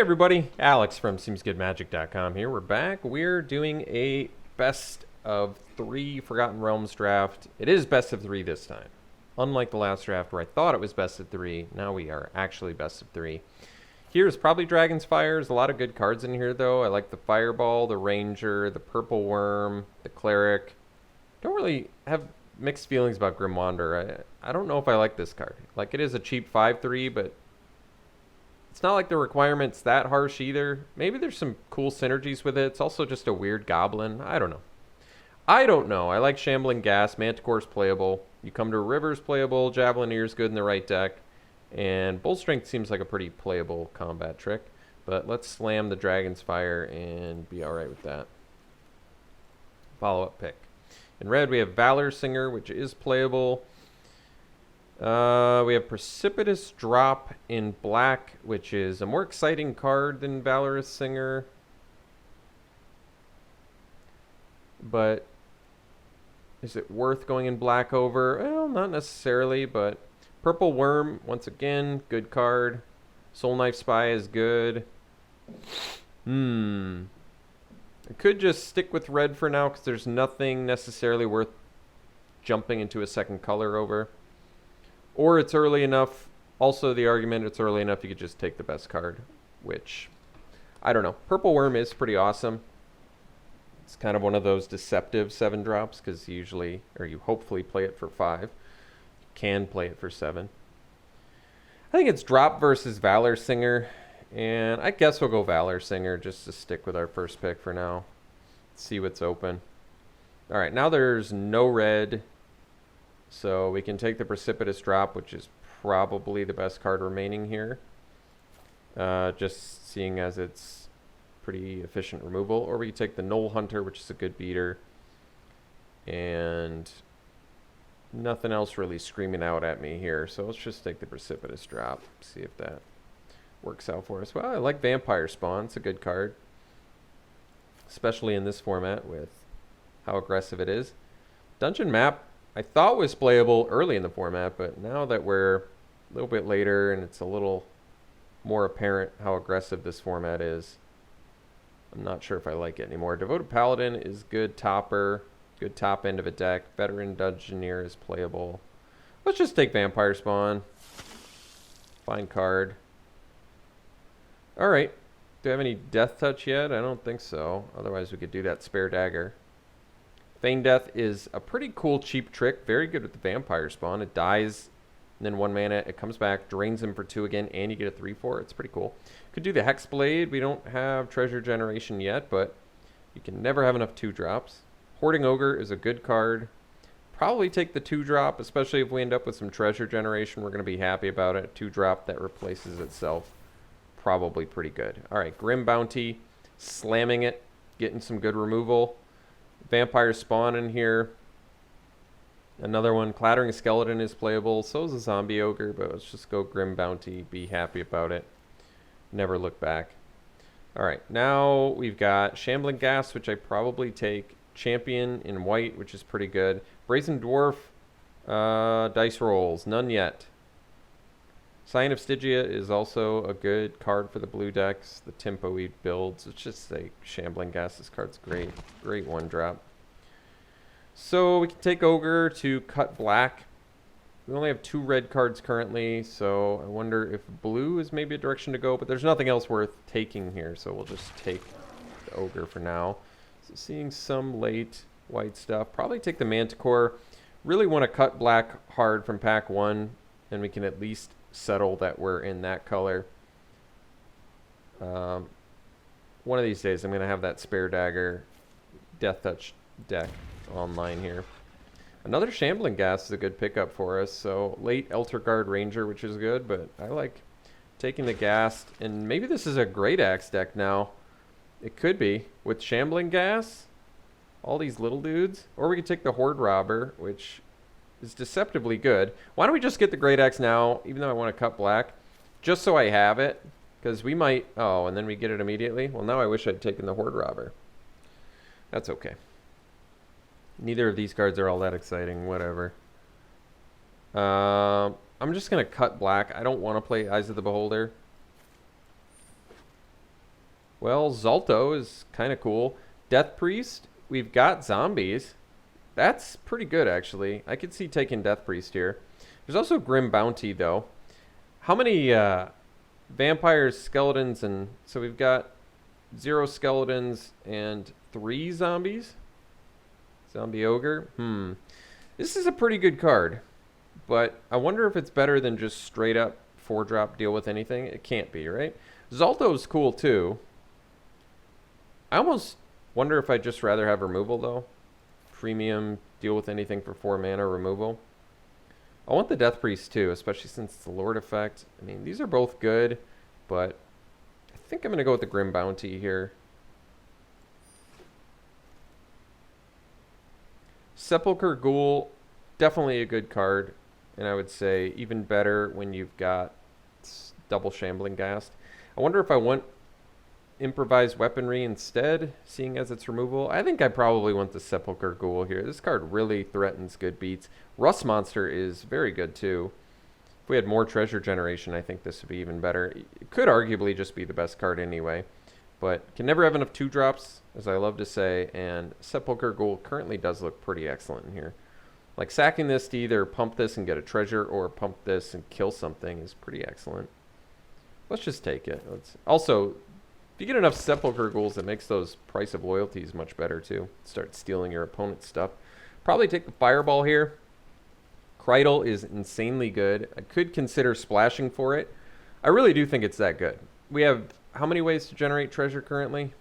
everybody, Alex from SeemsGoodMagic.com here. We're back. We're doing a best of 3 Forgotten Realms draft. It is best of 3 this time. Unlike the last draft where I thought it was best of 3, now we are actually best of 3. Here's probably Dragon's Fire. There's a lot of good cards in here though. I like the Fireball, the Ranger, the Purple Worm, the Cleric. Don't really have mixed feelings about Grim Wanderer. I don't know if I like this card. Like, it is a cheap 5/3, but it's not like the requirement's that harsh either. Maybe there's some cool synergies with it. It's also just a weird goblin. I don't know. I like Shambling Gas. Manticore's playable. You come to a River's playable. Javelinier's good in the right deck. And Bull Strength seems like a pretty playable combat trick. But let's slam the Dragon's Fire and be alright with that. Follow-up pick. In red, we have Valor Singer, which is playable. We have Precipitous Drop in black, which is a more exciting card than Valorous Singer. But is it worth going in black over? Well, not necessarily, but Purple Worm, once again, good card. Soul Knife Spy is good. I could just stick with red for now because there's nothing necessarily worth jumping into a second color over. Or it's early enough. Also, the argument, it's early enough you could just take the best card, which, I don't know. Purple Worm is pretty awesome. It's kind of one of those deceptive 7 drops because you hopefully play it for 5. You can play it for 7. I think it's drop versus Valor Singer, and I guess we'll go Valor Singer just to stick with our first pick for now. See what's open. All right, now there's no red. So we can take the Precipitous Drop, which is probably the best card remaining here. Just seeing as it's pretty efficient removal. Or we can take the Knoll Hunter, which is a good beater. And nothing else really screaming out at me here. So let's just take the Precipitous Drop. See if that works out for us. Well, I like Vampire Spawn. It's a good card. Especially in this format with how aggressive it is. Dungeon Map, I thought was playable early in the format, but now that we're a little bit later and it's a little more apparent how aggressive this format is, I'm not sure if I like it anymore. Devoted Paladin is good topper, good top end of a deck. Veteran Dungeoneer is playable. Let's just take Vampire Spawn. Fine card. Alright. Do I have any Death Touch yet? I don't think so. Otherwise we could do that Spare Dagger. Feign Death is a pretty cool cheap trick. Very good with the Vampire Spawn. It dies, and then 1 mana, it comes back, drains him for 2 again, and you get a 3/4. It's pretty cool. Could do the Hexblade. We don't have Treasure Generation yet, but you can never have enough 2-drops. Hoarding Ogre is a good card. Probably take the 2-drop, especially if we end up with some Treasure Generation. We're going to be happy about it. 2-drop that replaces itself. Probably pretty good. All right, Grim Bounty, slamming it, getting some good removal. Vampire Spawn in here. Another one. Clattering Skeleton is playable. So is a Zombie Ogre, but let's just go Grim Bounty. Be happy about it. Never look back. Alright, now we've got Shambling Gas, which I probably take. Champion in white, which is pretty good. Brazen Dwarf. Dice rolls. None yet. Sign of Stygia is also a good card for the blue decks. The Tempo-y builds. Let's just say Shambling Gas. This card's great. Great 1-drop. So we can take Ogre to cut black. We only have 2 red cards currently, so I wonder if blue is maybe a direction to go, but there's nothing else worth taking here, so we'll just take the Ogre for now. So seeing some late white stuff. Probably take the Manticore. Really want to cut black hard from pack 1, and we can at least settle that we're in that color. One of these days I'm going to have that Spare Dagger Death Touch deck online here. Another Shambling Gas is a good pickup for us. So late Elterguard Ranger, which is good, but I like taking the Gas. And maybe this is a Great Axe deck now. It could be with Shambling Gas, all these little dudes. Or we could take the Horde Robber, which is deceptively good. Why don't we just get the Great Axe now, even though I want to cut black, just so I have it, because we might... Oh, and then we get it immediately? Well, now I wish I'd taken the Horde Robber. That's okay. Neither of these cards are all that exciting, whatever. I'm just going to cut black. I don't want to play Eyes of the Beholder. Well, Zalto is kind of cool. Death Priest, we've got zombies. That's pretty good, actually. I could see taking Death Priest here. There's also Grim Bounty, though. How many vampires, skeletons, and... So we've got 0 skeletons and 3 zombies? Zombie Ogre? This is a pretty good card. But I wonder if it's better than just straight up 4-drop deal with anything. It can't be, right? Zalto's cool, too. I almost wonder if I'd just rather have removal, though. Premium, deal with anything for 4 mana, removal. I want the Death Priest too, especially since it's the Lord effect. I mean, these are both good, but I think I'm going to go with the Grim Bounty here. Sepulchre Ghoul, definitely a good card, and I would say even better when you've got double Shambling Ghast. I wonder if I want improvised weaponry instead, seeing as it's removal. I think I probably want the Sepulchre Ghoul here. This card really threatens good beats. Rust Monster is very good too. If we had more treasure generation, I think this would be even better. It could arguably just be the best card anyway, but can never have enough 2-drops, as I love to say, and Sepulchre Ghoul currently does look pretty excellent in here. Like sacking this to either pump this and get a treasure or pump this and kill something is pretty excellent. Let's just take it. Also, if you get enough Sepulchre Ghouls, it makes those price of loyalties much better too. Start stealing your opponent's stuff. Probably take the Fireball here. Krydle is insanely good. I could consider splashing for it. I really do think it's that good. We have how many ways to generate treasure currently?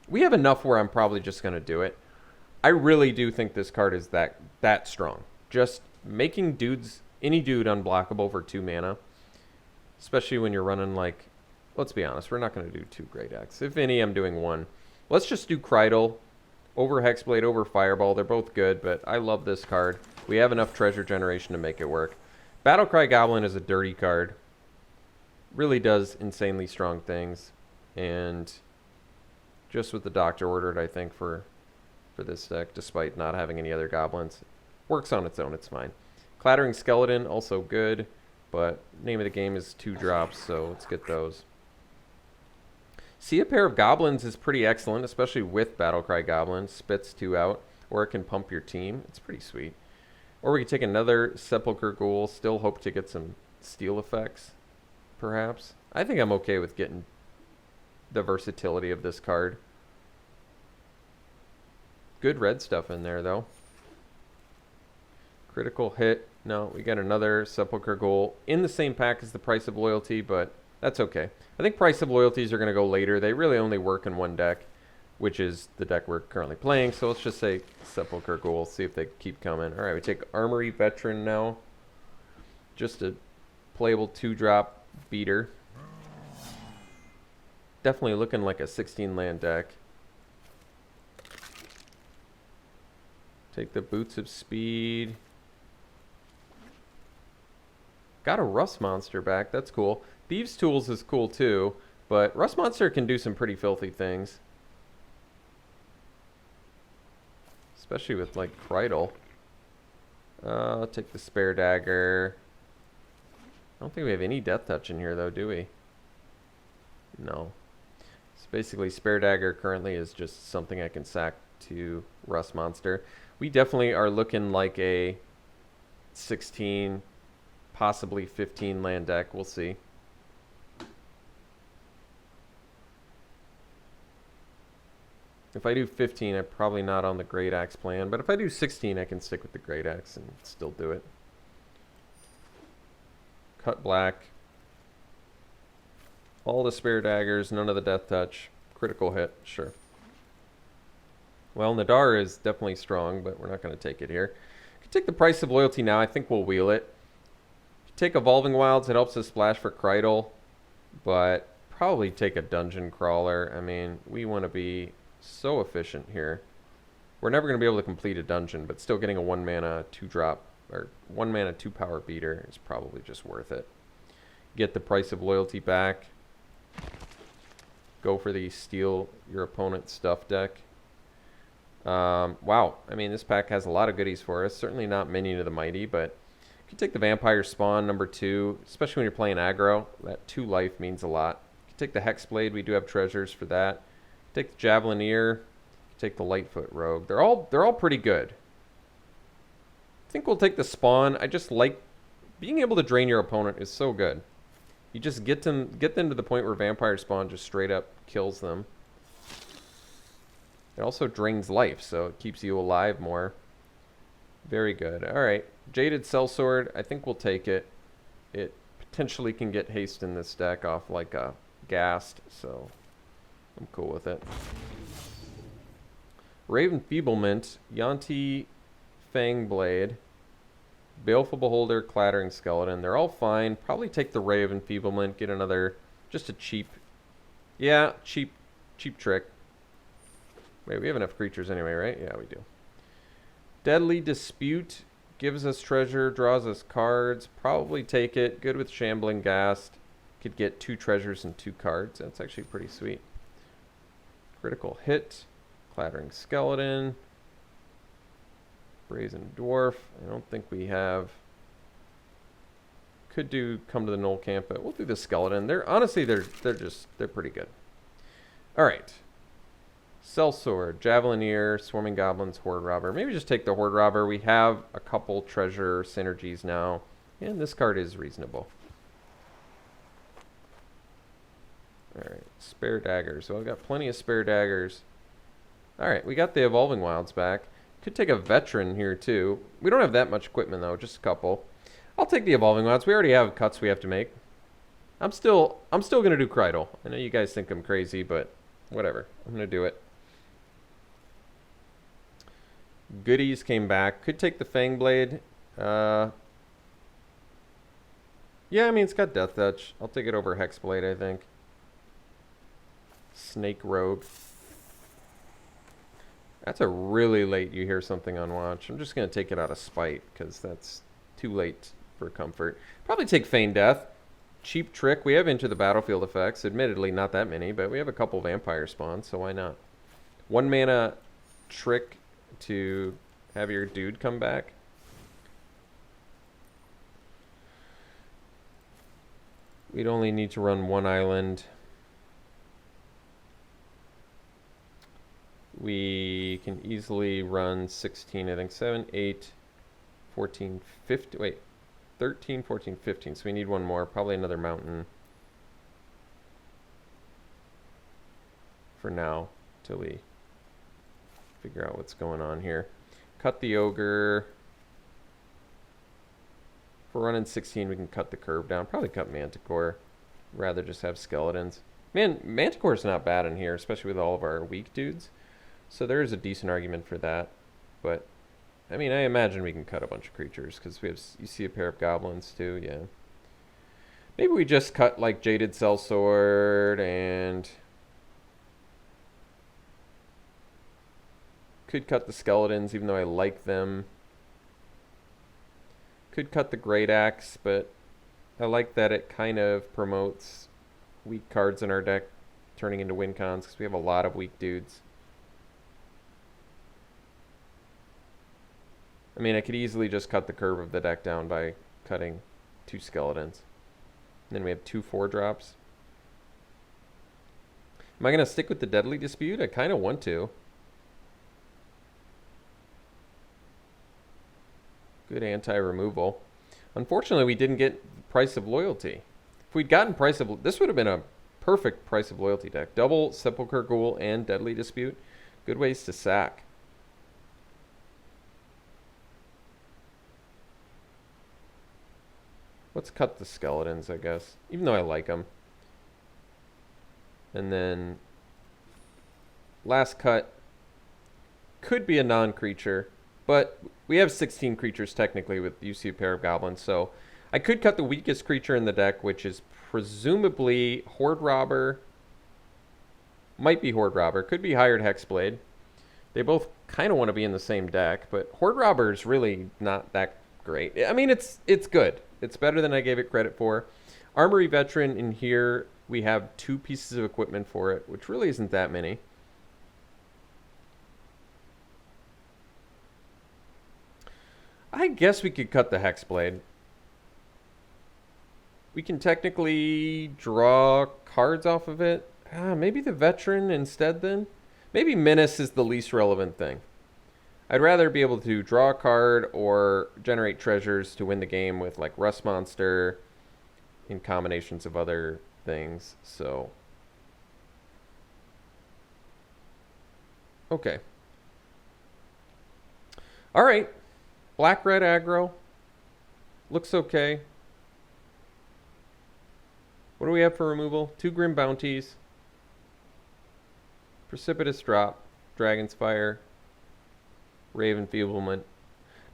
We have enough where I'm probably just going to do it. I really do think this card is that strong. Just making any dude unblockable for 2 mana. Especially when you're running like, let's be honest, we're not going to do 2 Great Axe. If any, I'm doing 1. Let's just do Krydle over Hexblade, over Fireball. They're both good, but I love this card. We have enough treasure generation to make it work. Battlecry Goblin is a dirty card. Really does insanely strong things. And just with the Doctor ordered, I think, for this deck, despite not having any other goblins. Works on its own, it's fine. Clattering Skeleton, also good. But name of the game is 2-drops, so let's get those. See a Pair of Goblins is pretty excellent, especially with Battlecry Goblin. Spits 2 out, or it can pump your team. It's pretty sweet. Or we could take another Sepulchre Ghoul, still hope to get some steal effects, perhaps. I think I'm okay with getting the versatility of this card. Good red stuff in there, though. Critical hit. No, we got another Sepulchre Ghoul in the same pack as the Price of Loyalty, but that's okay. I think Price of Loyalties are going to go later. They really only work in one deck, which is the deck we're currently playing. So let's just say Sepulchre Ghoul, see if they keep coming. All right, we take Armory Veteran now. Just a playable 2-drop beater. Definitely looking like a 16-land deck. Take the Boots of Speed. Got a Rust Monster back. That's cool. Thieves' Tools is cool too, but Rust Monster can do some pretty filthy things. Especially with, like, Krydle. I'll take the Spare Dagger. I don't think we have any Death Touch in here, though, do we? No. So basically, Spare Dagger currently is just something I can sack to Rust Monster. We definitely are looking like a 16... possibly 15 land deck. We'll see. If I do 15, I'm probably not on the Great Axe plan, but if I do 16, I can stick with the Great Axe and still do it. Cut black. All the Spare Daggers, none of the Death Touch. Critical hit, sure. Well, Nadar is definitely strong, but we're not going to take it here. Could take the Price of Loyalty now. I think we'll wheel it. Take Evolving Wilds, it helps us splash for Krydle, but probably take a Dungeon Crawler. I mean, we want to be so efficient here. We're never going to be able to complete a dungeon, but still getting a 1-mana 2-drop, or 1-mana 2-power beater is probably just worth it. Get the Price of Loyalty back. Go for the Steal Your Opponent's Stuff deck. Wow, I mean, this pack has a lot of goodies for us. Certainly not Minion of the Mighty, but you can take the Vampire Spawn, number 2, especially when you're playing aggro. That 2 life means a lot. Take the Hexblade. We do have treasures for that. Take the Javelineer. Take the Lightfoot Rogue. They're all pretty good. I think we'll take the Spawn. I just like being able to drain your opponent is so good. You just get them to the point where Vampire Spawn just straight up kills them. It also drains life, so it keeps you alive more. Very good. All right. Jaded Sellsword. I think we'll take it. It potentially can get haste in this deck off like a Ghast, so I'm cool with it. Raven Feeblement, Yanti Fangblade, Baleful Beholder, Clattering Skeleton. They're all fine. Probably take the Raven Feeblement, get another, just a cheap, yeah, cheap trick. Wait, we have enough creatures anyway, right? Yeah, we do. Deadly Dispute gives us treasure, draws us cards. Probably take it. Good with Shambling Ghast. Could get 2 treasures and 2 cards. That's actually pretty sweet. Critical Hit, Clattering Skeleton, Brazen Dwarf. I don't think we have. Could do Come to the Knoll Camp, but we'll do the Skeleton. Honestly, they're pretty good. All right. Sellsword, Javelineer, Swarming Goblins, Horde Robber. Maybe just take the Horde Robber. We have a couple treasure synergies now, and this card is reasonable. All right, Spare Daggers. Well, I've got plenty of Spare Daggers. All right, we got the Evolving Wilds back. Could take a Veteran here too. We don't have that much equipment though, just a couple. I'll take the Evolving Wilds. We already have cuts we have to make. I'm still gonna do Krydle. I know you guys think I'm crazy, but whatever. I'm gonna do it. Goodies came back. Could take the Fangblade. Yeah, I mean, it's got Death Touch. I'll take it over Hexblade, I think. Snake Rogue. That's a really late you hear something on watch. I'm just going to take it out of spite because that's too late for comfort. Probably take Feign Death. Cheap trick. We have Into the Battlefield effects. Admittedly, not that many, but we have a couple Vampire Spawns, so why not? 1 mana trick to have your dude come back. We'd only need to run 1 island. We can easily run 16, I think 7, 8, 14, 15, wait, 13, 14, 15. So we need 1 more, probably another mountain for now till we figure out what's going on here. Cut the Ogre. If we're running 16, we can cut the curve down. Probably cut Manticore. Rather just have skeletons. Man, Manticore's not bad in here, especially with all of our weak dudes. So there is a decent argument for that. But, I mean, I imagine we can cut a bunch of creatures because we have, you see a pair of goblins too, yeah. Maybe we just cut like Jaded Sellsword and could cut the skeletons even though I like them. Could cut the Great Axe, but I like that it kind of promotes weak cards in our deck turning into win cons because we have a lot of weak dudes. I mean, I could easily just cut the curve of the deck down by cutting 2 skeletons. And then we have 2 4-drops. Am I going to stick with the Deadly Dispute? I kind of want to. Good anti-removal. Unfortunately, we didn't get Price of Loyalty. If we'd gotten Price of... This would have been a perfect Price of Loyalty deck. Double Sepulchre Ghoul and Deadly Dispute. Good ways to sack. Let's cut the skeletons, I guess. Even though I like them. And then... Last cut. Could be a non-creature. But we have 16 creatures technically with UC a pair of goblins, so I could cut the weakest creature in the deck, which is presumably Horde Robber. Might be Horde Robber. Could be Hired Hexblade. They both kind of want to be in the same deck, but Horde Robber is really not that great. I mean, it's good. It's better than I gave it credit for. Armory Veteran in here, we have 2 pieces of equipment for it, which really isn't that many. I guess we could cut the Hexblade. We can technically draw cards off of it. Maybe the veteran instead then? Maybe menace is the least relevant thing. I'd rather be able to draw a card or generate treasures to win the game with like Rust Monster in combinations of other things. So, okay. All right. Black-red aggro. Looks okay. What do we have for removal? 2 Grim Bounties. Precipitous Drop. Dragon's Fire. Rave Enfeeblement.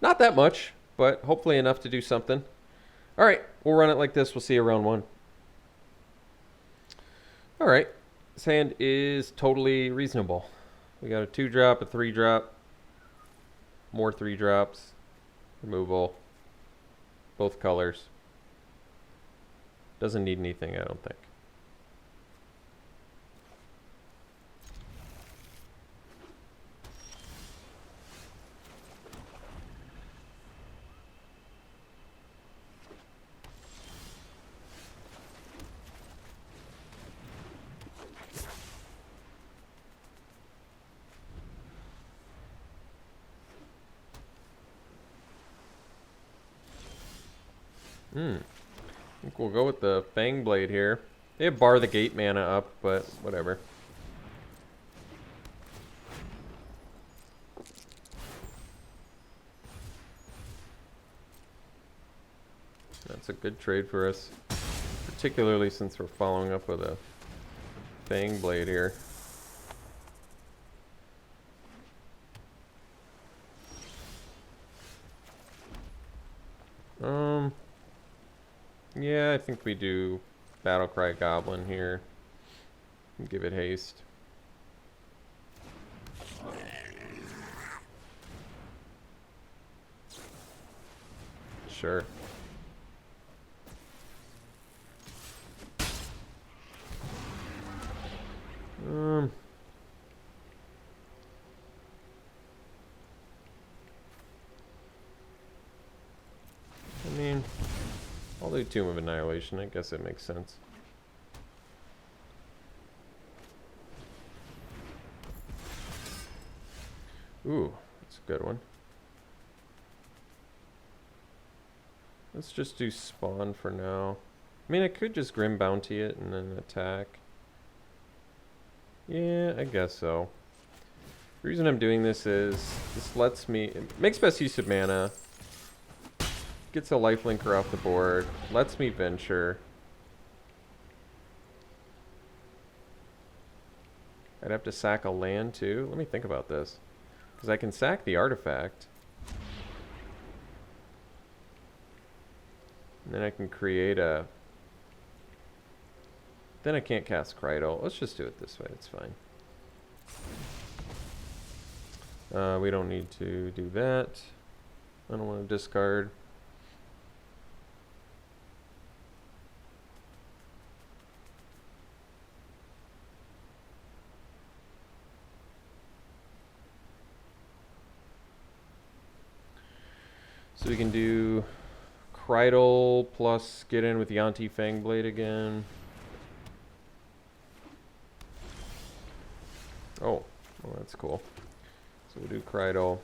Not that much, but hopefully enough to do something. All right, we'll run it like this. We'll see you round 1. All right, this hand is totally reasonable. We got a 2-drop, a 3-drop, more 3-drops, removal, both colors. Doesn't need anything, I don't think. I think we'll go with the Fang Blade here. They have Bar the Gate mana up, but whatever. That's a good trade for us, particularly since we're following up with a Fang Blade here. Yeah, I think we do Battlecry Goblin here. Give it haste. Sure. I mean, I'll do Tomb of Annihilation. I guess it makes sense. Ooh, that's a good one. Let's just do Spawn for now. I mean, I could just Grim Bounty it and then attack. Yeah, I guess so. The reason I'm doing this is this lets me... It makes best use of mana. Gets a lifelinker off the board. Lets me venture. I'd have to sack a land too. Let me think about this. Because I can sack the artifact. And then I can create a... Then I can't cast Krydle. Let's just do it this way. It's fine. We don't need to do that. I don't want to discard. So we can do Krydle plus get in with Yanti Fangblade again. Oh, well, that's cool. So we'll do Krydle.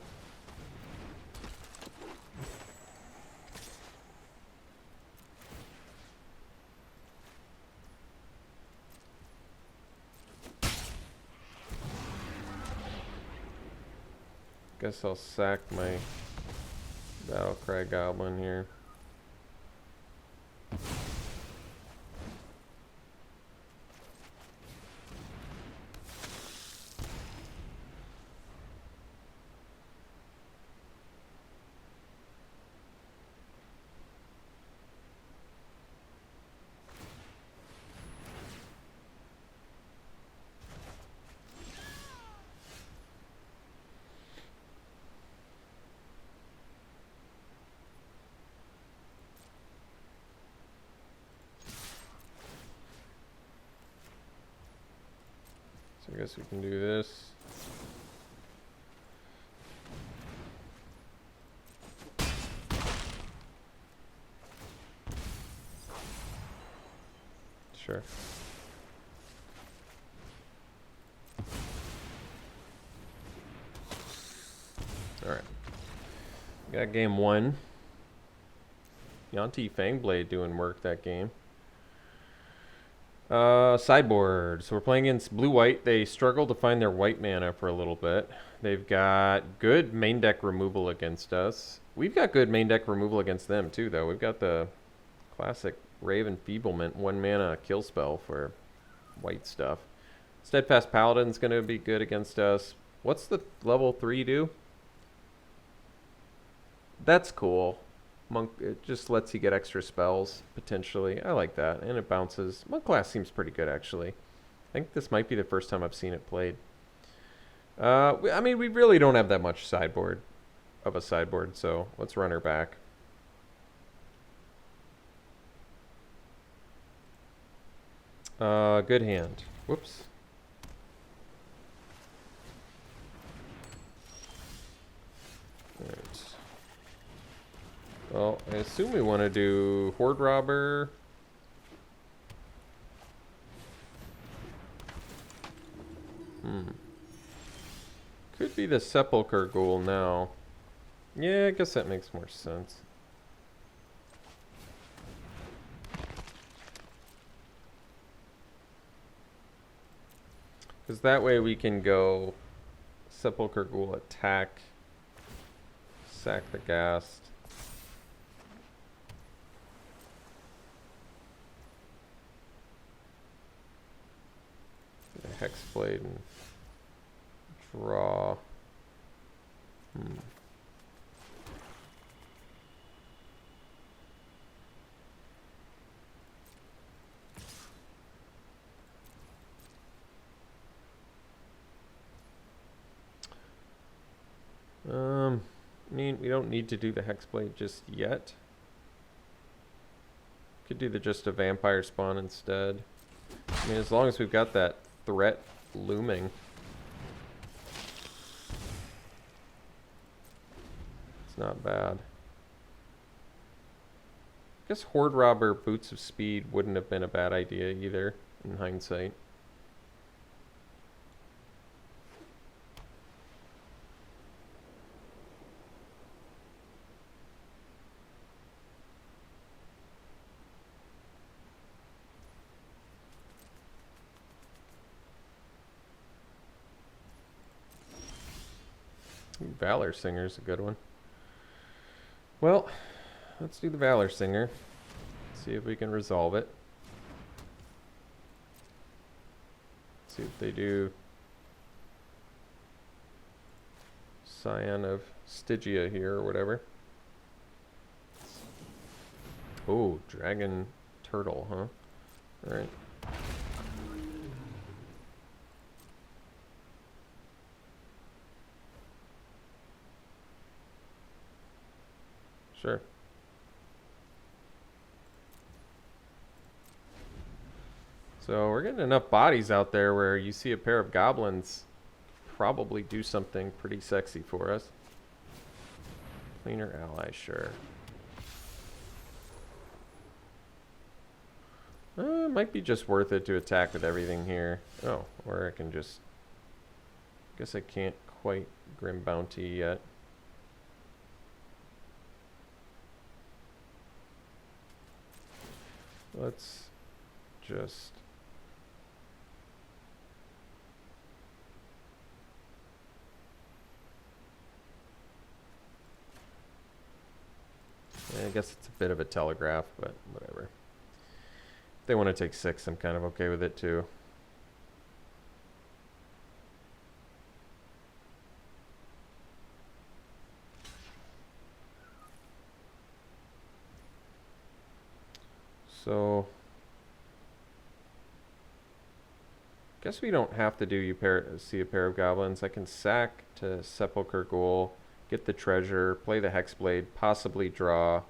Guess I'll sack my Battlecry Goblin here. So I guess we can do this. Sure. Alright. Got game 1. Yanti Fangblade doing work that game. Sideboard. So we're playing against blue-white. They struggle to find their white mana for a little bit. They've got good main deck removal against us. We've got good main deck removal against them too, though. We've got the classic Raven Feeblement 1 mana kill spell for white stuff. Steadfast Paladin's going to be good against us. What's the level 3 do? That's cool. Monk, it just lets you get extra spells, potentially. I like that. And it bounces. Monk class seems pretty good, actually. I think this might be the first time I've seen it played. I mean, we really don't have that much sideboard of a sideboard, so let's run her back. Good hand. Whoops. Alright. Well, I assume we want to do Horde Robber. Could be the Sepulchre Ghoul now. Yeah, I guess that makes more sense. Because that way we can go Sepulchre Ghoul attack, sack the Ghast. The Hexblade and draw. I mean, we don't need to do the Hexblade just yet. Could do just a Vampire Spawn instead. I mean, as long as we've got that threat looming. It's not bad. I guess Horde Robber Boots of Speed wouldn't have been a bad idea either, in hindsight. Valor Singer's a good one. Well, let's do the Valor Singer. See if we can resolve it. See if they do Scion of Stygia here or whatever. Oh, Dragon Turtle, huh? Alright. Sure. So we're getting enough bodies out there where you see a pair of goblins probably do something pretty sexy for us. Cleaner ally, sure. It might be just worth it to attack with everything here. Oh, or I can just... guess I can't quite Grim Bounty yet. Let's just... I guess it's a bit of a telegraph, but whatever. If they want to take 6, I'm kind of okay with it too. So, guess we don't have to do see a pair of goblins. I can sack to Sepulchre Ghoul, get the treasure, play the Hexblade, possibly draw.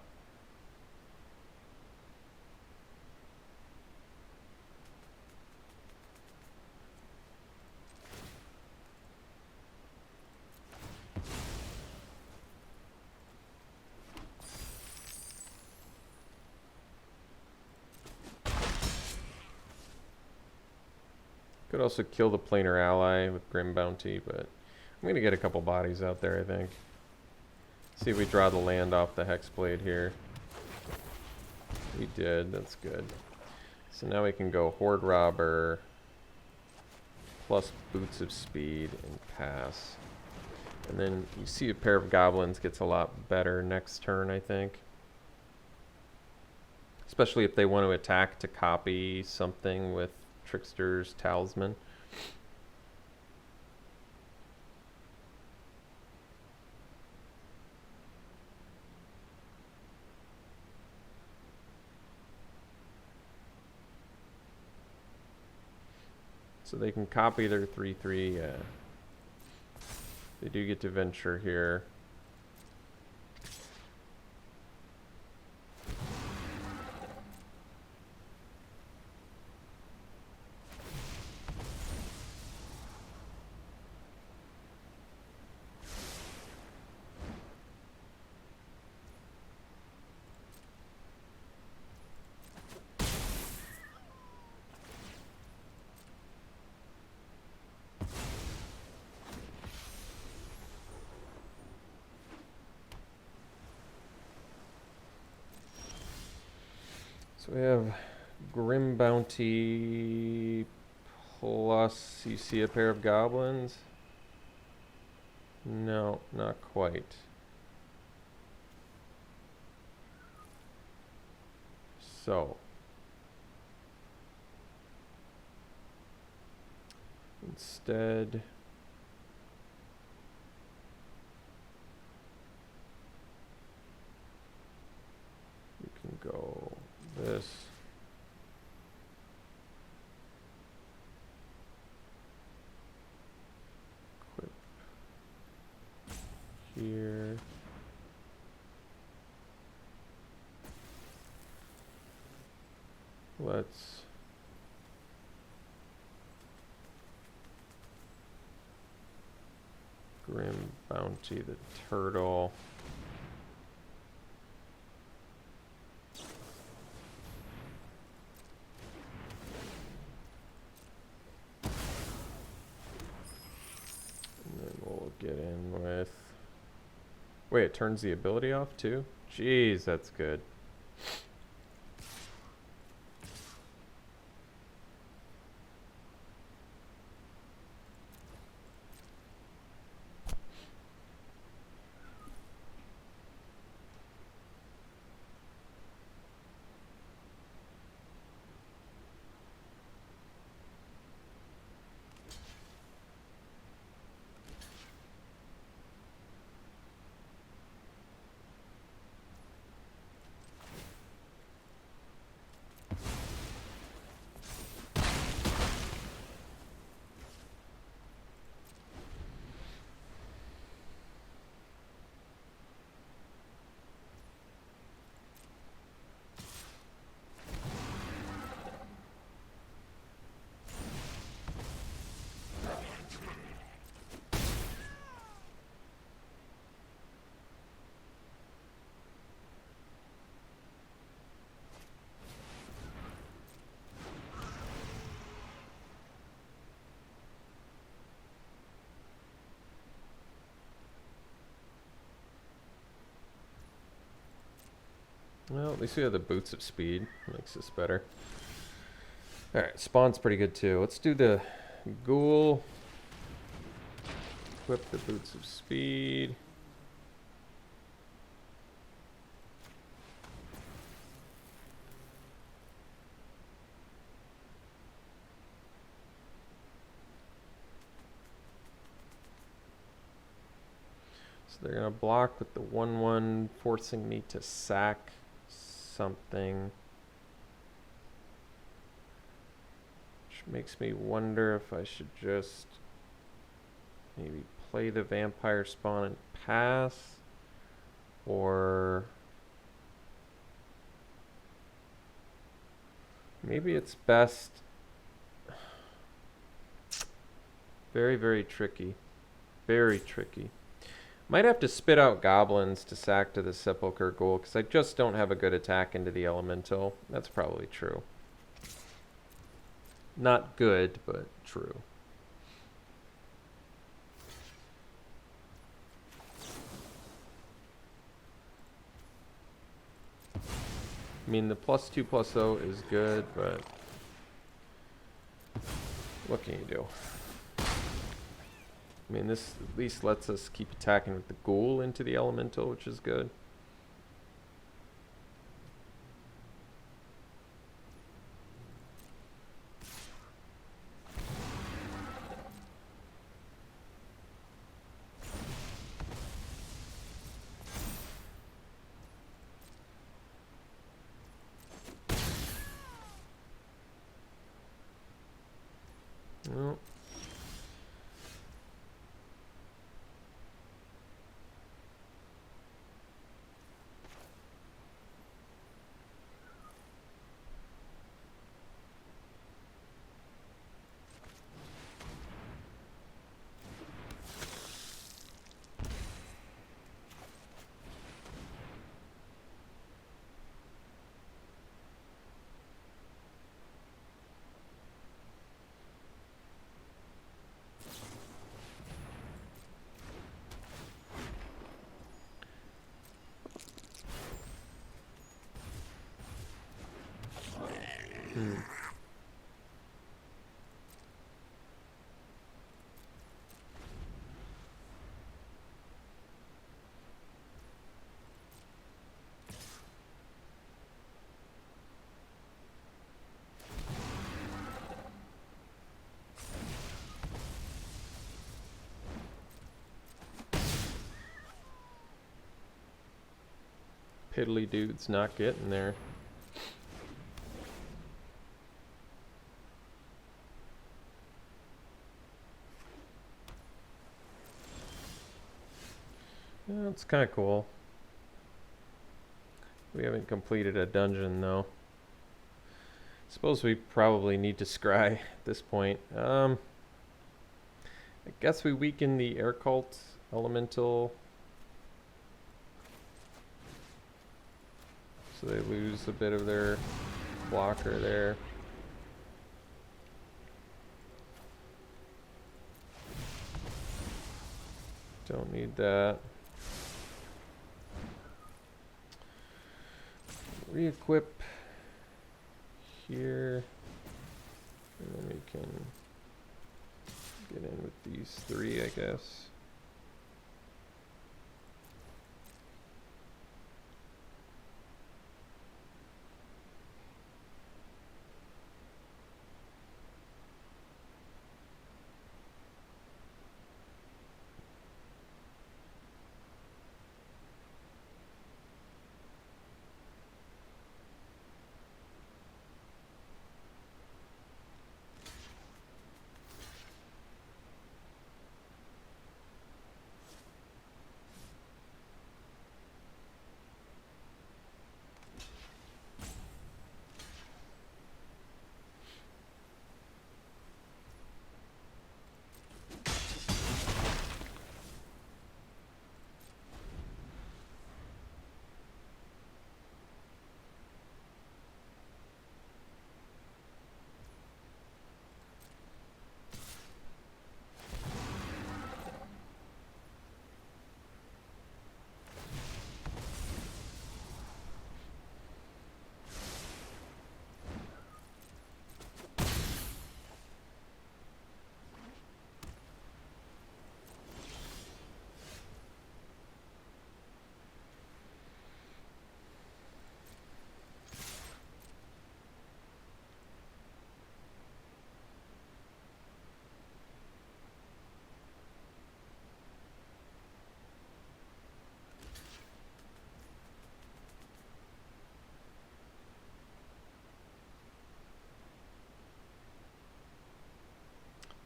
Could also kill the planar ally with Grim Bounty, but I'm going to get a couple bodies out there, I think. See if we draw the land off the Hexblade here. We did, that's good. So now we can go Horde Robber plus Boots of Speed and pass. And then you see a pair of goblins gets a lot better next turn, I think. Especially if they want to attack to copy something with Trickster's Talisman. So they can copy their 3/3, yeah. They do get to venture here. So we have Grim Bounty plus you see a pair of goblins. No, not quite. So instead you can go this. Equip here. Let's Grim Bounty the turtle. And then we'll get in with... Wait, it turns the ability off too? Jeez, that's good. Well, at least we have the Boots of Speed. Makes this better. Alright, spawn's pretty good too. Let's do the Ghoul. Equip the Boots of Speed. So they're going to block with the 1/1, forcing me to sack something. Which makes me wonder if I should just maybe play the vampire spawn and pass, or maybe it's best. Very, very tricky. Very tricky. Might have to spit out goblins to sack to the Sepulchre Ghoul, because I just don't have a good attack into the elemental. That's probably true. Not good, but true. I mean, the +2/+0 is good, but what can you do? I mean, this at least lets us keep attacking with the ghoul into the elemental, which is good. Well, piddly dude's not getting there. Yeah, it's kind of cool. We haven't completed a dungeon though. Suppose we probably need to scry at this point. I guess we weaken the air cult elemental, so they lose a bit of their blocker there. Don't need that. Re-equip here, and then we can get in with these three, I guess.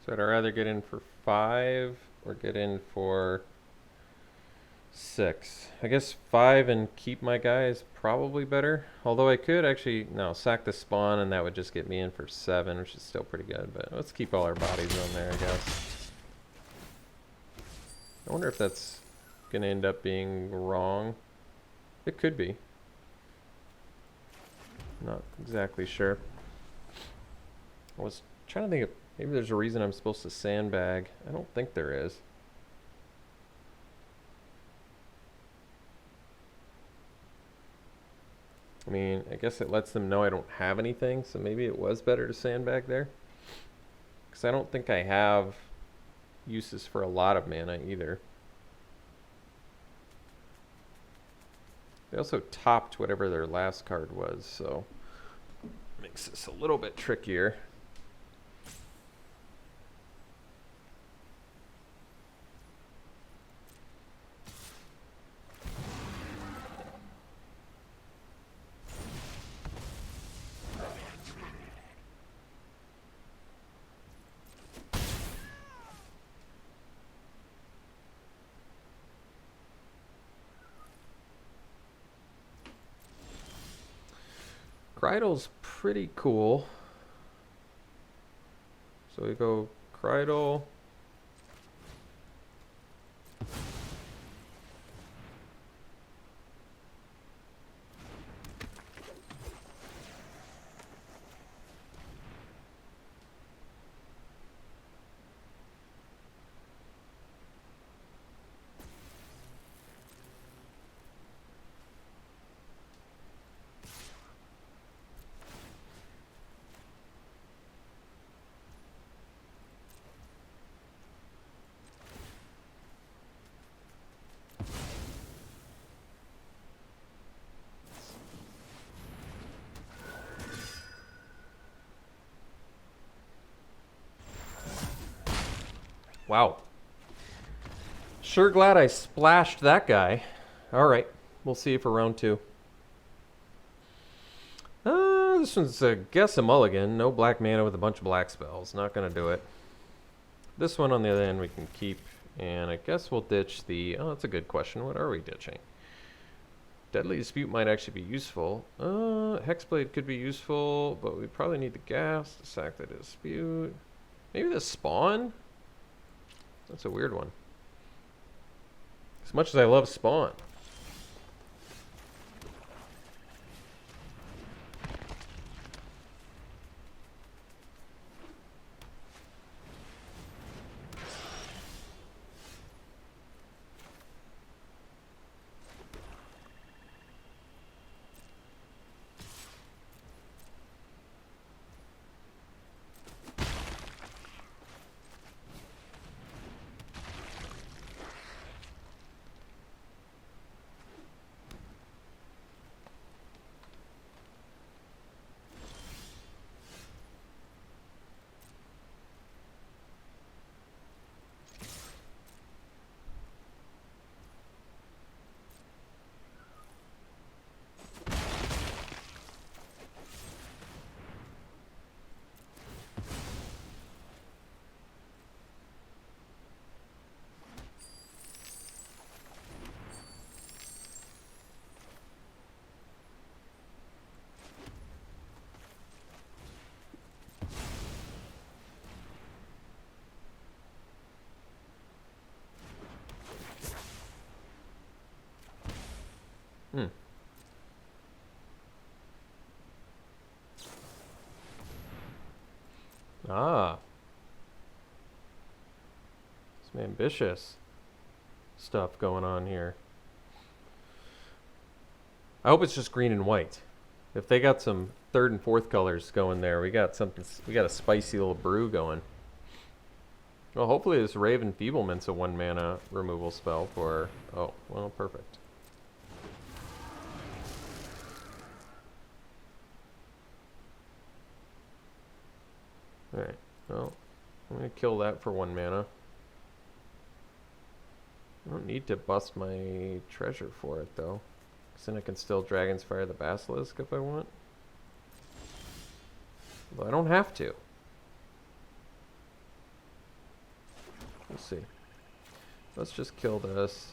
So I'd rather get in for 5 or get in for 6. I guess 5 and keep my guy is probably better. Although I could actually, no, sack the spawn and that would just get me in for 7, which is still pretty good. But let's keep all our bodies on there, I guess. I wonder if that's going to end up being wrong. It could be. Not exactly sure. I was trying to think if maybe there's a reason I'm supposed to sandbag. I don't think there is. I mean, I guess it lets them know I don't have anything, so maybe it was better to sandbag there. Because I don't think I have uses for a lot of mana either. They also topped whatever their last card was, so makes this a little bit trickier. Krydle's pretty cool. So we go Krydle. Wow. Sure glad I splashed that guy. All right, we'll see you for round 2. This one's a guess a mulligan. No black mana with a bunch of black spells. Not going to do it. This one, on the other hand, we can keep. And I guess we'll ditch the... Oh, that's a good question. What are we ditching? Deadly Dispute might actually be useful. Hexblade could be useful, but we probably need the gas to sack the Dispute. Maybe the Spawn? That's a weird one. As much as I love Spawn. Ah. Some ambitious stuff going on here. I hope it's just green and white. If they got some third and fourth colors going there, we got something. We got a spicy little brew going. Well, hopefully this Raven Feeblement's a 1 mana removal spell for... Oh, well, perfect. Alright, well, I'm going to kill that for 1 mana. I don't need to bust my treasure for it, though. Because then I can still Dragon's Fire the Basilisk if I want. But I don't have to. We'll see. Let's just kill this.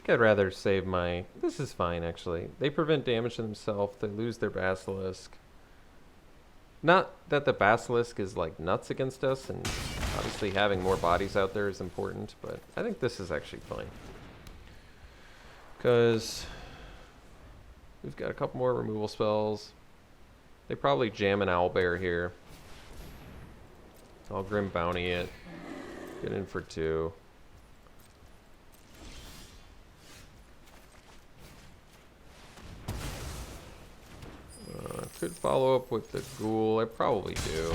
I'd rather save my... This is fine, actually. They prevent damage to themselves. They lose their Basilisk. Not that the Basilisk is like nuts against us, and obviously having more bodies out there is important, but I think this is actually fine. Because we've got a couple more removal spells. They probably jam an Owlbear here. I'll Grim Bounty it. Get in for 2. Could follow up with the Ghoul. I probably do.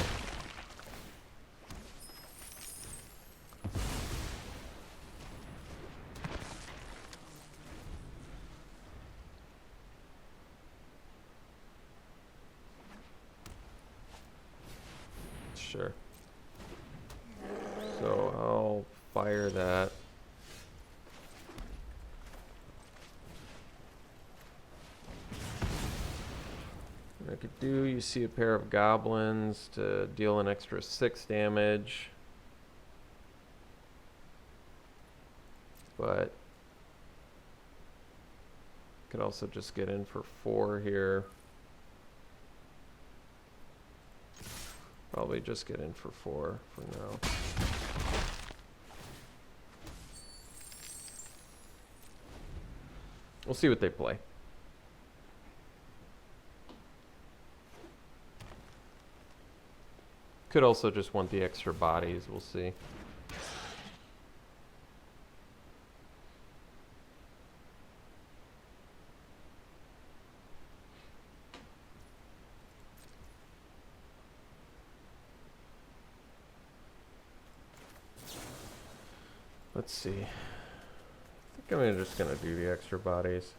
Sure. So I'll fire that. I could do, you see a pair of goblins to deal an extra 6 damage. But could also just get in for 4 here. Probably just get in for 4 for now. We'll see what they play. Could also just want the extra bodies, we'll see. Let's see. I think I'm just gonna do the extra bodies.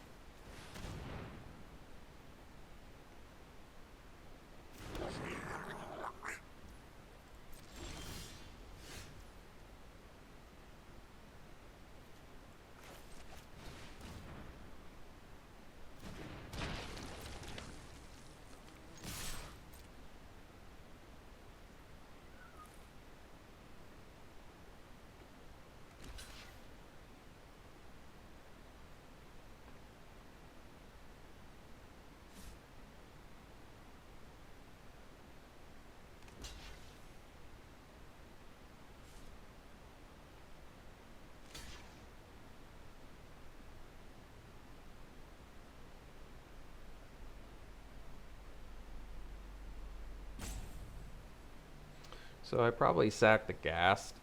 So I probably sack the Ghast.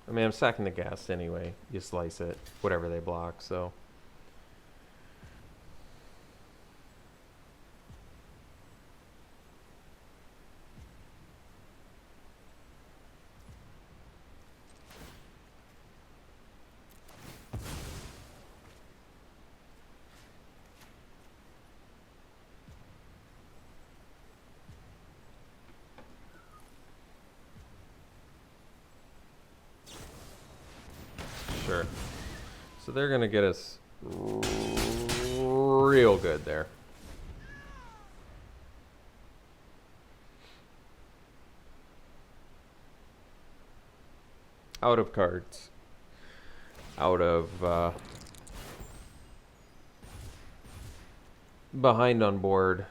I mean, I'm sacking the Ghast anyway. You slice it, whatever they block, so. Sure. So they're going to get us real good there. Out of cards. Out of behind on board.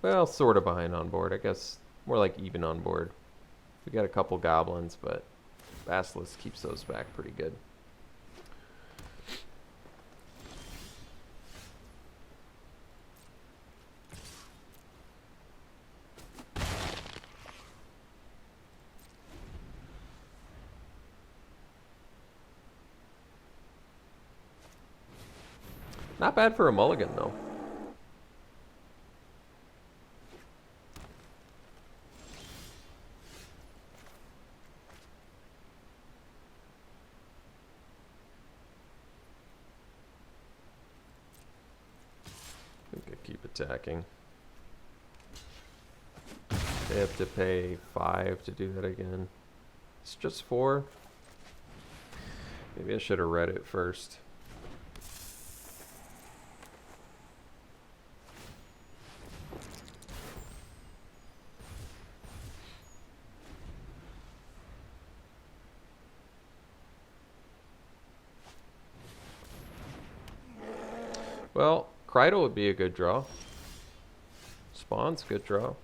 Well, sort of behind on board. I guess more like even on board. We got a couple goblins, but Basilisk keeps those back pretty good. Not bad for a mulligan, though. I think I keep attacking. They have to pay 5 to do that again. It's just 4. Maybe I should have read it first. Well, Krydle would be a good draw. Spawn's a good draw.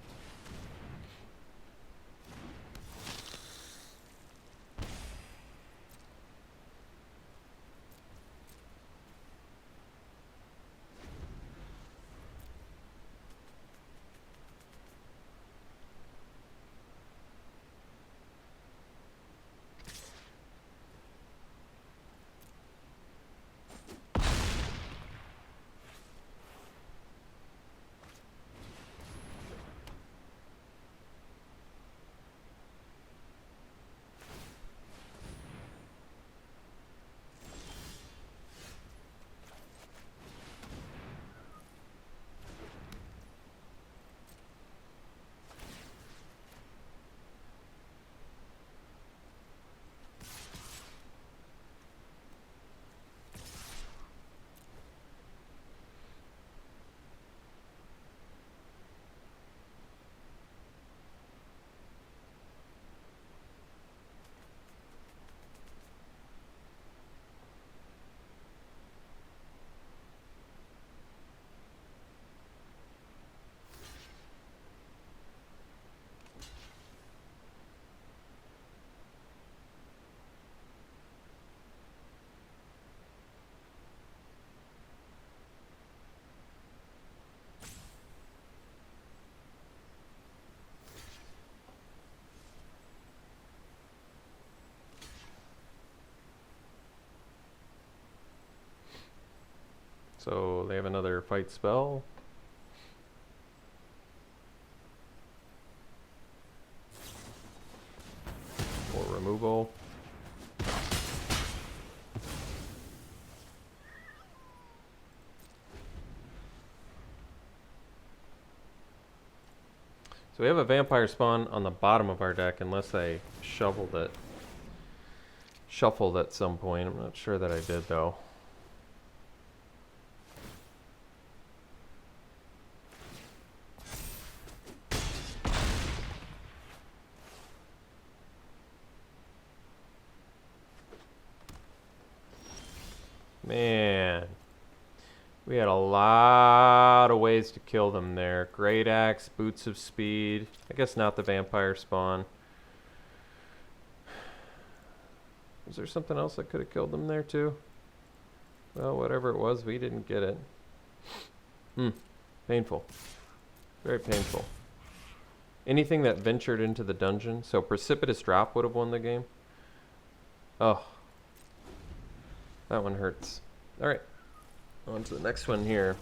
So they have another fight spell. Or removal. So we have a vampire spawn on the bottom of our deck unless I shuffled it at some point. I'm not sure that I did though. Man, we had a lot of ways to kill them there. Great Axe, Boots of Speed. I guess not the vampire spawn. Was there something else that could have killed them there too? Well, whatever it was, we didn't get it. Painful. Very painful. Anything that ventured into the dungeon. So Precipitous Drop would have won the game. Oh. That one hurts. Alright. On to the next one here.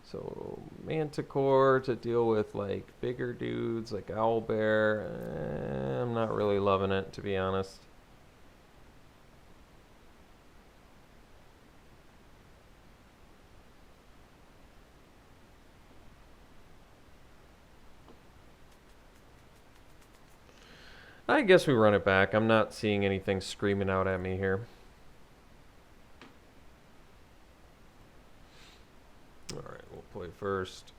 So Manticore to deal with like bigger dudes like Owlbear. I'm not really loving it, to be honest. I guess we run it back. I'm not seeing anything screaming out at me here. Alright, we'll play first.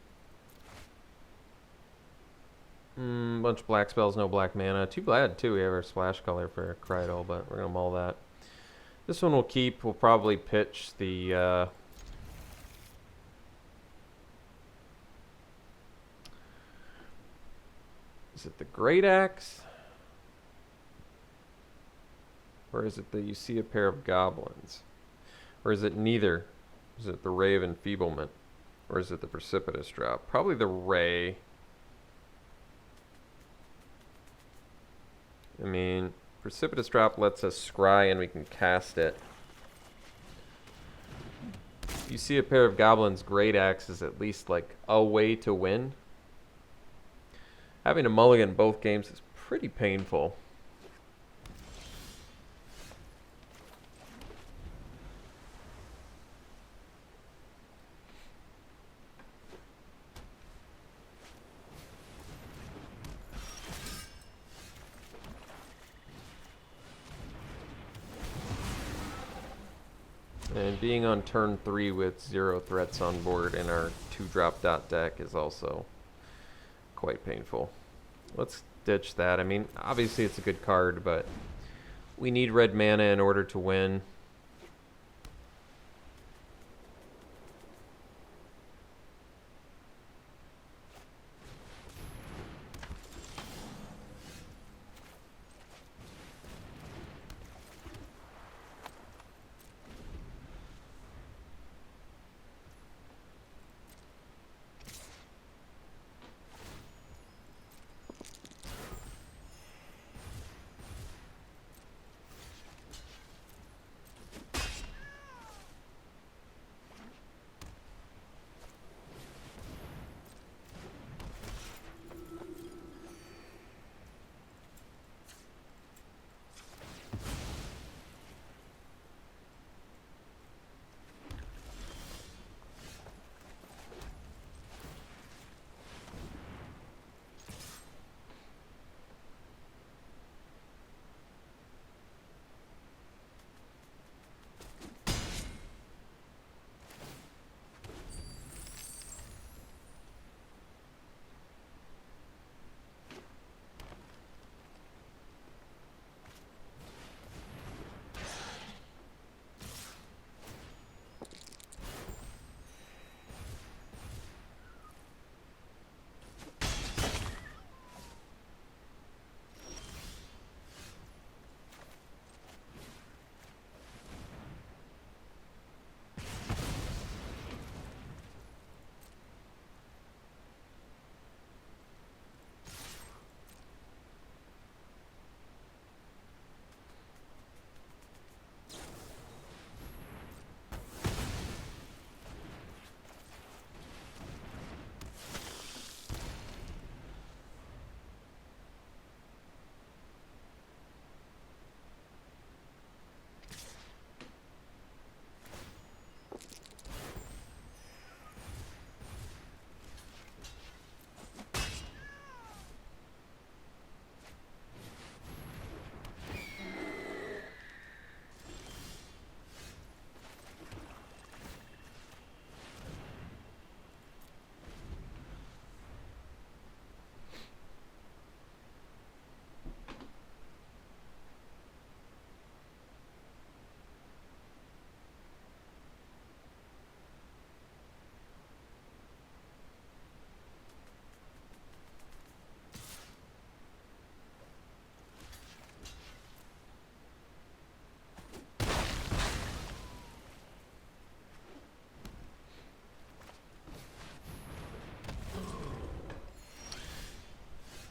Bunch of black spells, no black mana. Too bad, too. We have our splash color for Krydle, but we're going to mull that. This one we'll keep. We'll probably pitch the... is it the Great Axe? Or is it that you see a pair of goblins? Or is it neither? Is it the Ray of Enfeeblement? Or is it the Precipitous Drop? Probably the Ray. I mean, Precipitous Drop lets us scry and we can cast it. You see a pair of goblins, Great Axe is at least like a way to win. Having a mulligan both games is pretty painful. And being on turn 3 with 0 threats on board in our 2-drop dot deck is also quite painful. Let's ditch that. I mean, obviously it's a good card, but we need red mana in order to win.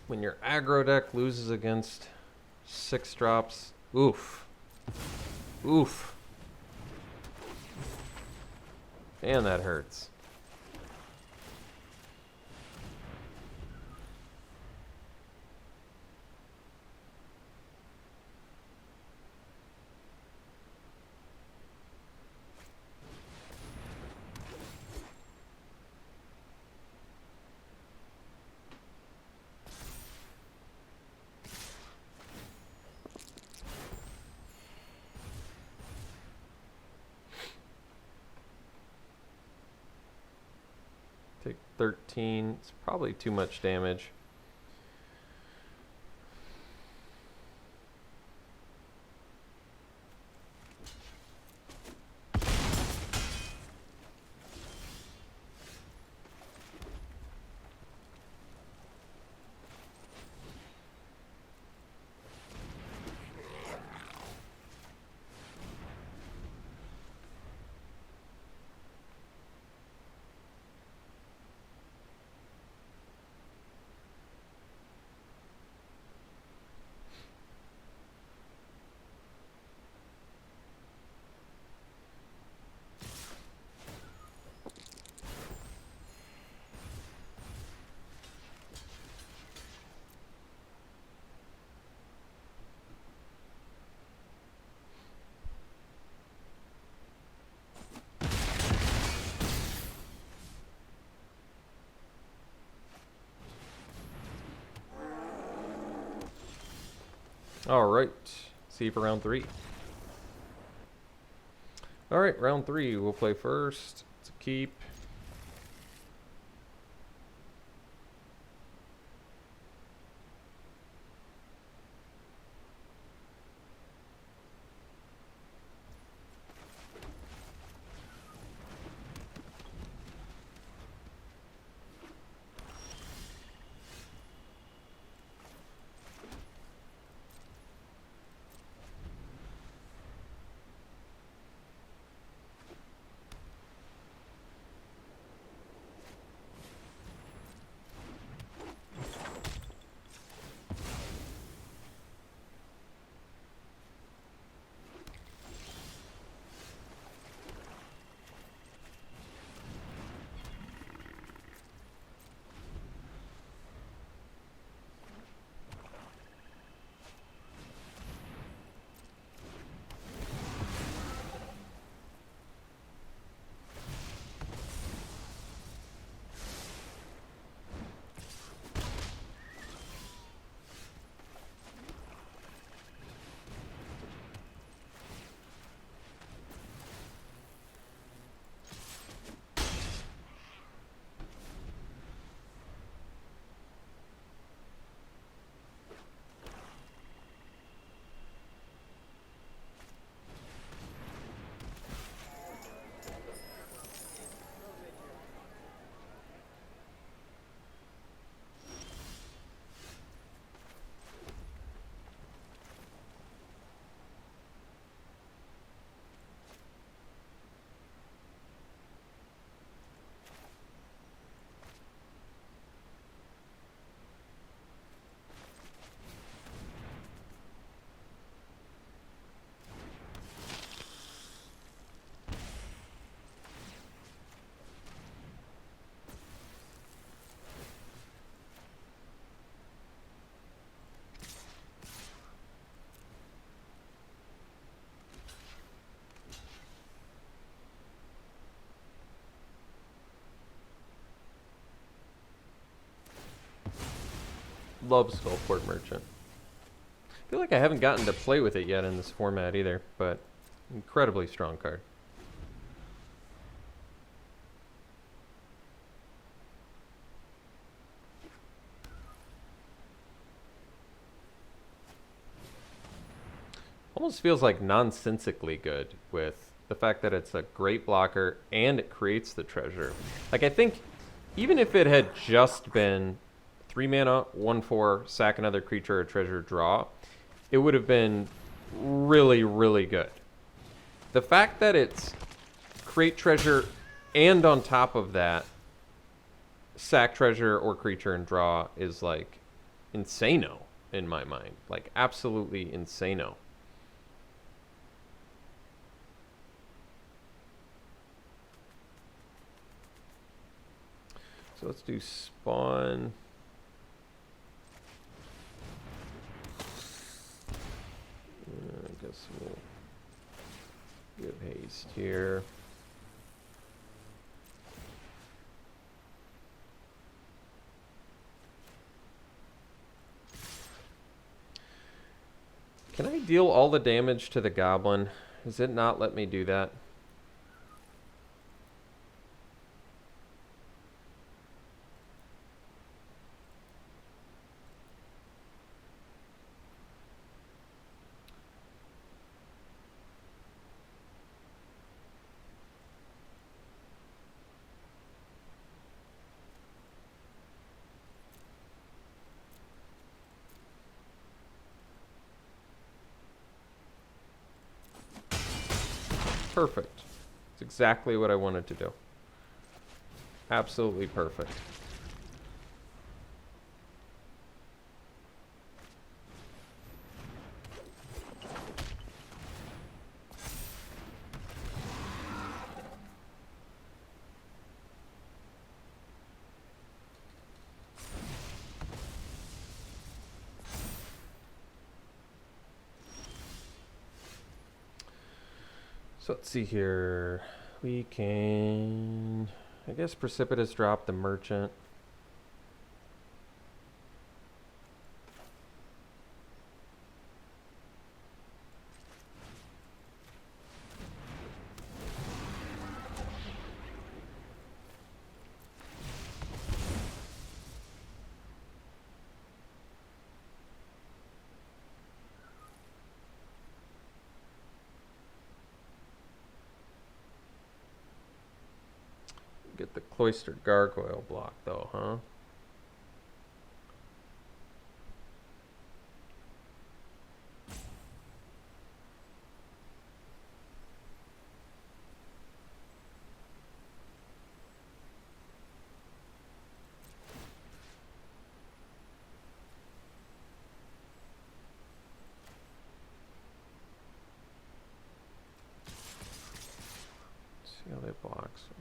When your aggro deck loses against 6 drops, oof. Oof. Man, that hurts. Take 13. It's probably too much damage. Alright, see you for round 3. Alright, round 3, we'll play first. It's a keep. Love Skullport Merchant. I feel like I haven't gotten to play with it yet in this format either, but incredibly strong card. Almost feels like nonsensically good with the fact that it's a great blocker and it creates the treasure. Like, I think even if it had just been 3 mana, 1/4, sack another creature or treasure, draw, it would have been really, really good. The fact that it's create treasure and on top of that, sack treasure or creature and draw is like insano in my mind. Like, absolutely insano. So let's do spawn. I guess we'll give haste here. Can I deal all the damage to the goblin? Does it not let me do that? Perfect. It's exactly what I wanted to do. Absolutely perfect. So let's see here. We can, I guess, Precipitous drop the merchant. Get the Cloistered Gargoyle block, though, huh? Let's see how they block. So.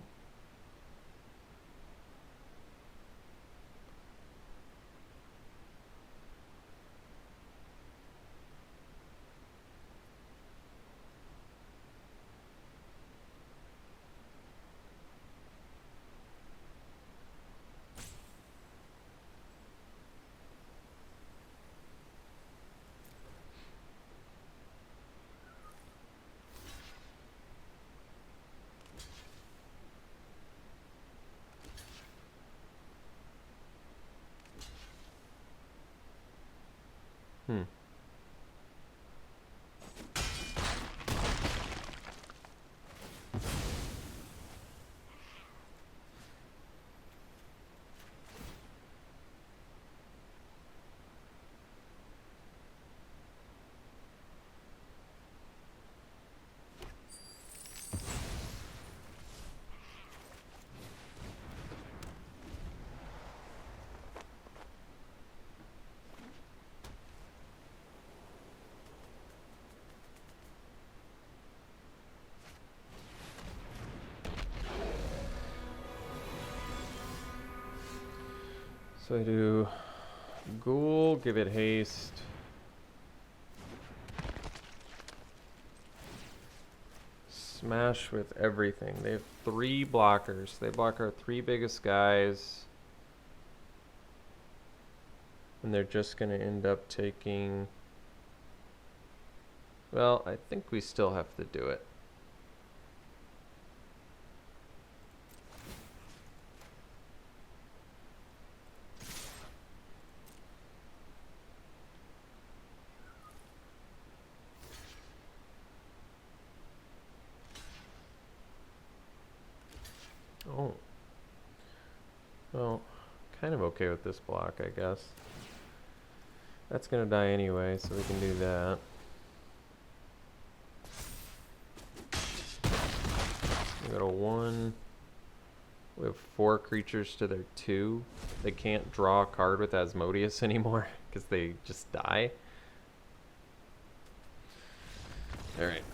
Hmm. So I do Ghoul, give it haste. Smash with everything. They have 3 blockers. They block our 3 biggest guys. And they're just going to end up taking... Well, I think we still have to do it. Oh. Well, kind of okay with this block, I guess. That's going to die anyway, so we can do that. We got a 1. We have 4 creatures to their 2. They can't draw a card with Asmodeus anymore because they just die. Alright.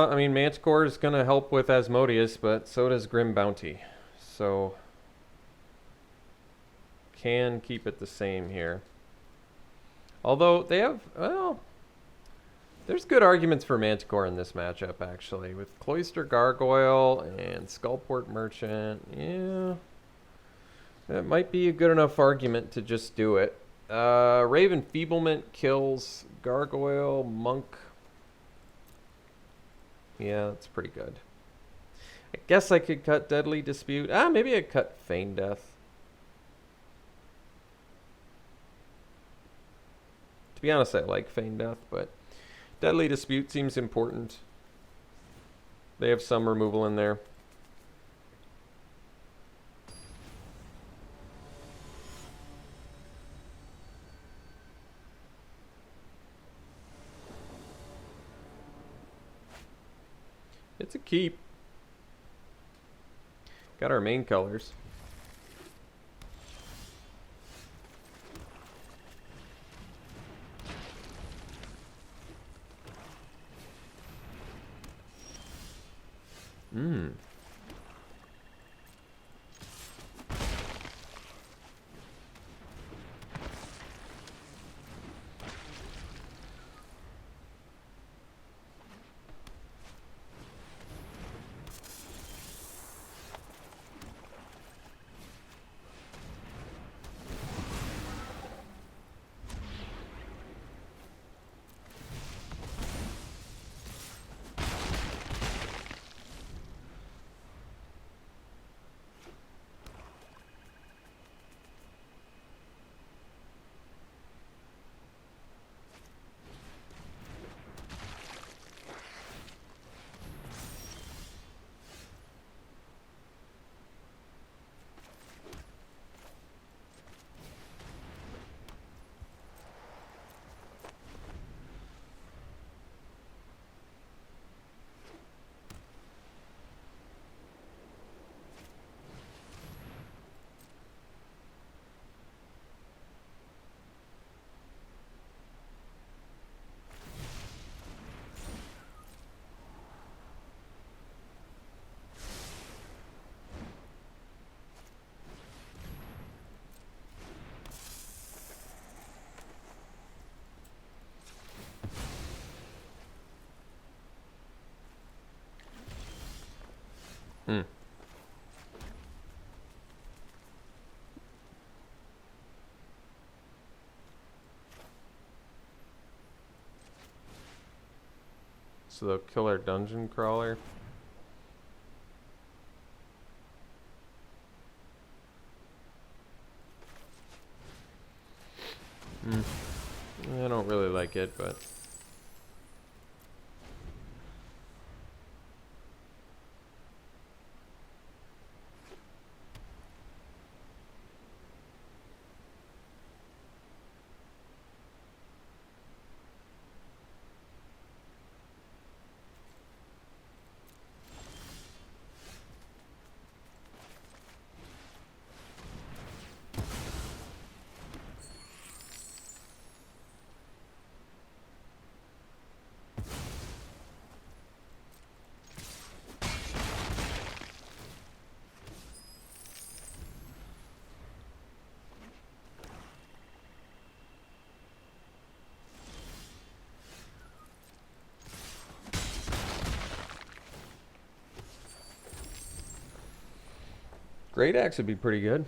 I mean, Manticore is going to help with Asmodeus, but so does Grim Bounty. So, can keep it the same here. Although, they have, well, there's good arguments for Manticore in this matchup, actually. With Cloister Gargoyle and Skullport Merchant, yeah. That might be a good enough argument to just do it. Raven Feeblement kills Gargoyle, Monk. Yeah, that's pretty good. I guess I could cut Deadly Dispute. Maybe I'd cut Feign Death. To be honest, I like Feign Death, but Deadly Dispute seems important. They have some removal in there. It's a keep. Got our main colors. So they'll kill our dungeon crawler. I don't really like it, but... Great Axe would be pretty good.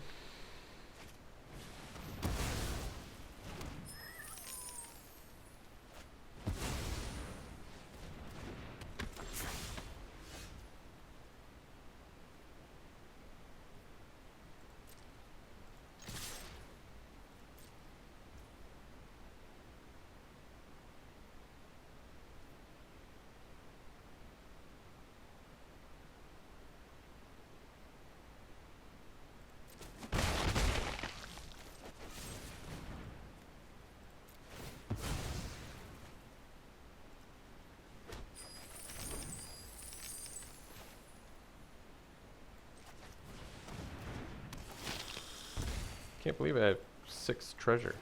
Can't believe I have 6 treasure.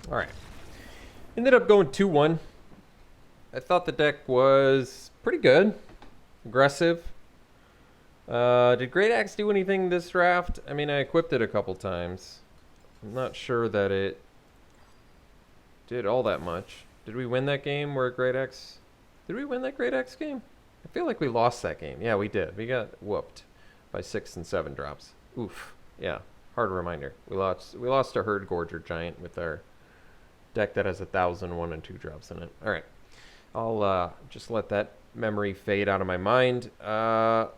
All right. Ended up going 2-1. I thought the deck was pretty good. Aggressive. Did Great Axe do anything this draft? I mean, I equipped it a couple times. I'm not sure that it did all that much. Did we win that game where Great Axe... Did we win that Great Axe game? I feel like we lost that game. Yeah, we did. We got whooped by 6 and 7 drops. Oof. Yeah. Hard reminder. We lost a Herd Gorger Giant with our deck that has 1,000 1 and 2 drops in it. All right. I'll just let that memory fade out of my mind. What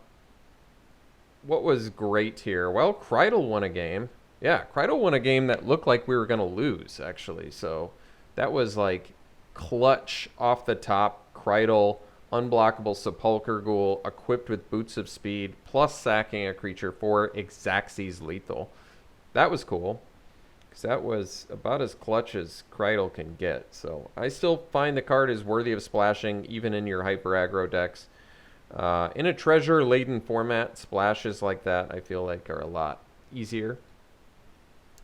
was great here? Well, Krydle won a game. Yeah, Krydle won a game that looked like we were going to lose, actually. So that was like clutch off the top. Krydle, unblockable Sepulchre Ghoul, equipped with Boots of Speed, plus sacking a creature for Xaxes Lethal. That was cool, because that was about as clutch as Krydle can get. So I still find the card is worthy of splashing, even in your hyper aggro decks. In a treasure-laden format, splashes like that I feel like are a lot easier.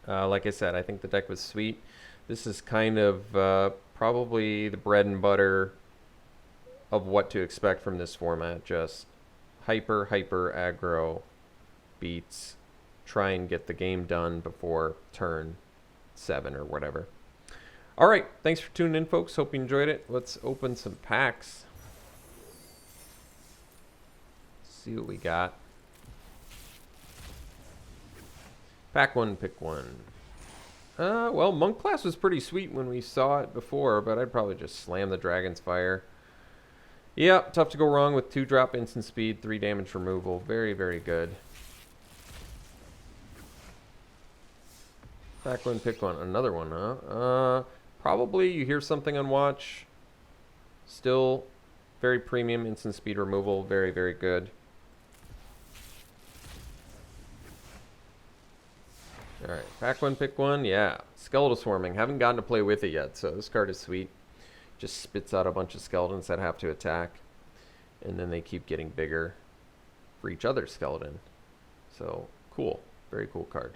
Like I said, I think the deck was sweet. This is kind of probably the bread and butter of what to expect from this format. Just hyper aggro beats. Try and get the game done before turn 7 or whatever. All right, thanks for tuning in, folks. Hope you enjoyed it. Let's open some packs. See what we got. Pack 1, pick 1. Well, Monk Class was pretty sweet when we saw it before, but I'd probably just slam the Dragon's Fire. Yep, tough to go wrong with 2-drop instant speed, 3 damage removal. Very, very good. Pack 1, pick 1. Another one, huh? Probably you hear something on watch. Still very premium instant speed removal. Very, very good. Alright, pack 1, pick 1. Yeah, Skeletal Swarming. Haven't gotten to play with it yet, so this card is sweet. Just spits out a bunch of skeletons that have to attack. And then they keep getting bigger for each other skeleton. So, cool. Very cool card.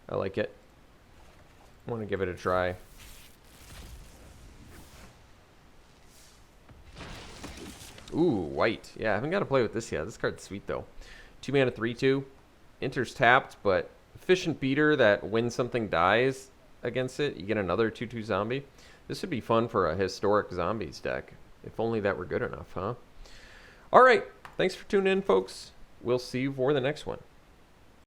I like it. I want to give it a try. Ooh, white. Yeah, I haven't got to play with this yet. This card's sweet, though. 2 mana, 3/2. Enters tapped, but efficient beater that when something dies against it, you get another 2/2 zombie. This would be fun for a historic zombies deck. If only that were good enough, huh? All right. Thanks for tuning in, folks. We'll see you for the next one.